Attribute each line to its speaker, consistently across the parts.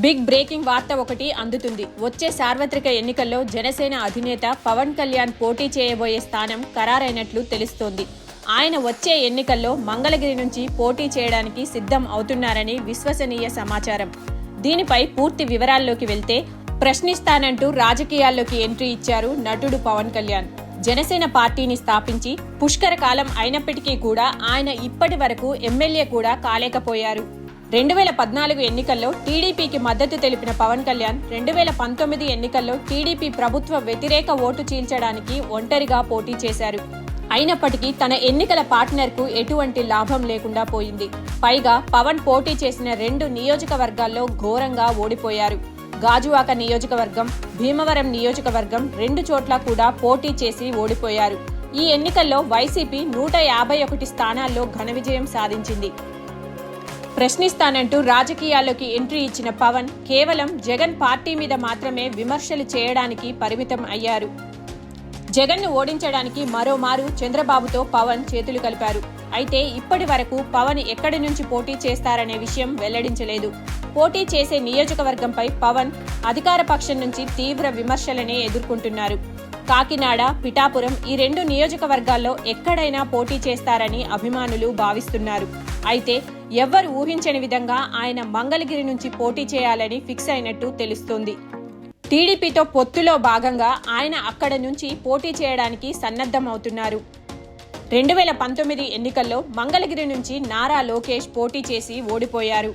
Speaker 1: Big breaking వార్త ఒకటి అందుతుంది. వచ్చే సార్వత్రిక ఎన్నికల్లో జనసేన అధినేత పవన్ కళ్యాణ్ పోటీ చేయబోయే స్థానం ఖరారైనట్లు తెలుస్తోంది. ఆయన వచ్చే ఎన్నికల్లో మంగళగిరి నుంచి పోటీ చేయడానికి సిద్ధం అవుతున్నారని విశ్వసనీయ సమాచారం. దీనిపై పూర్తి వివరాల్లోకి వెళ్తే, ప్రశ్నిస్తానంటూ రాజకీయాల్లోకి ఎంట్రీ ఇచ్చారు నటుడు పవన్ కళ్యాణ్. జనసేన పార్టీని స్థాపించి పుష్కర కాలం అయినప్పటికీ కూడా ఆయన ఇప్పటి వరకు ఎమ్మెల్యే కూడా కాలేకపోయారు. 2014 ఎన్నికల్లో టీడీపీకి మద్దతు తెలిపిన పవన్ కళ్యాణ్ 2019 ఎన్నికల్లో టీడీపీ ప్రభుత్వ వ్యతిరేక ఓటు చీల్చడానికి ఒంటరిగా పోటీ చేశారు. అయినప్పటికీ తన ఎన్నికల పార్ట్నర్కు ఎటువంటి లాభం లేకుండా పోయింది. పైగా పవన్ పోటీ చేసిన 2 నియోజకవర్గాల్లో ఘోరంగా ఓడిపోయారు. గాజువాక నియోజకవర్గం, భీమవరం నియోజకవర్గం 2 చోట్ల కూడా పోటీ చేసి ఓడిపోయారు. ఈ ఎన్నికల్లో వైసీపీ 151 స్థానాల్లో ఘన విజయం సాధించింది. ప్రశ్నిస్తానంటూ రాజకీయాల్లోకి ఎంట్రీ ఇచ్చిన పవన్ కేవలం జగన్ పార్టీ మీద మాత్రమే విమర్శలు చేయడానికి పరిమితం అయ్యారు. జగన్ను ఓడించడానికి మరోమారు చంద్రబాబుతో పవన్ చేతులు కలిపారు. అయితే ఇప్పటి వరకు పవన్ ఎక్కడి నుంచి పోటీ చేస్తారనే విషయం వెల్లడించలేదు. పోటీ చేసే నియోజకవర్గంపై పవన్ అధికార పక్షం నుంచి తీవ్ర విమర్శలనే ఎదుర్కొంటున్నారు. కాకినాడ, పిఠాపురం ఈ 2 నియోజకవర్గాల్లో ఎక్కడైనా పోటీ చేస్తారని అభిమానులు భావిస్తున్నారు. అయితే ఎవ్వరు ఊహించని విధంగా ఆయన మంగళగిరి నుంచి పోటీ చేయాలని ఫిక్స్ అయినట్టు తెలుస్తోంది. టీడీపీతో పొత్తులో భాగంగా ఆయన అక్కడ నుంచి పోటీ చేయడానికి సన్నద్ధమవుతున్నారు. 2019 ఎన్నికల్లో మంగళగిరి నుంచి నారా లోకేష్ పోటీ చేసి ఓడిపోయారు.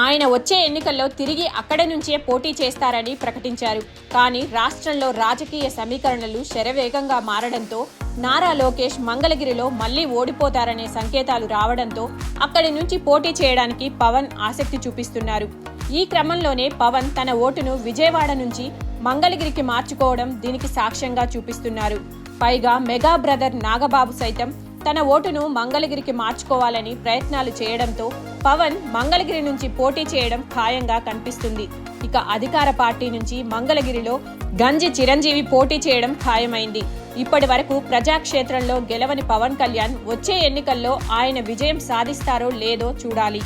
Speaker 1: ఆయన వచ్చే ఎన్నికల్లో తిరిగి అక్కడి నుంచే పోటీ చేస్తారని ప్రకటించారు. కానీ రాష్ట్రంలో రాజకీయ సమీకరణలు శరవేగంగా మారడంతో నారా లోకేష్ మంగళగిరిలో మళ్లీ ఓడిపోతారనే సంకేతాలు రావడంతో అక్కడి నుంచి పోటీ చేయడానికి పవన్ ఆసక్తి చూపిస్తున్నారు. ఈ క్రమంలోనే పవన్ తన ఓటును విజయవాడ నుంచి మంగళగిరికి మార్చుకోవడం దీనికి సాక్ష్యంగా చూపిస్తున్నారు. పైగా మెగా బ్రదర్ నాగబాబు సైతం తన ఓటును మంగళగిరికి మార్చుకోవాలని ప్రయత్నాలు చేయడంతో పవన్ మంగళగిరి నుంచి పోటీ చేయడం ఖాయంగా కనిపిస్తుంది. ఇక అధికార పార్టీ నుంచి మంగళగిరిలో గంజి చిరంజీవి పోటీ చేయడం ఖాయమైంది. ఇప్పటి వరకు ప్రజాక్షేత్రంలో గెలవని పవన్ కళ్యాణ్ వచ్చే ఎన్నికల్లో ఆయన విజయం సాధిస్తారో లేదో చూడాలి.